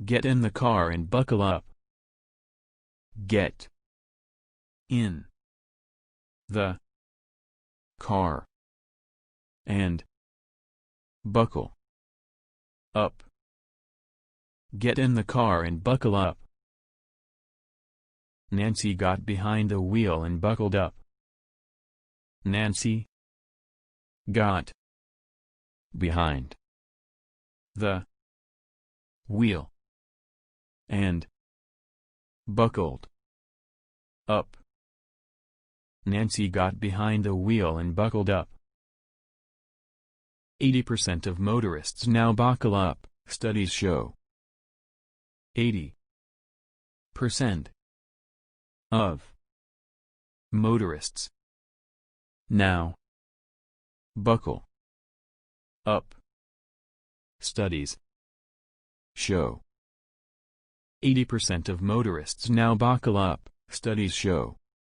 Get in the car and buckle up. Get in the car and buckle up. Get in the car and buckle up. Nancy got behind the wheel and buckled up. Nancy got behind the wheel and buckled up. Nancy got behind the wheel and buckled up. 80% of motorists now buckle up, studies show. 80% of motorists now buckle up, studies show. 80% of motorists now buckle up, studies show.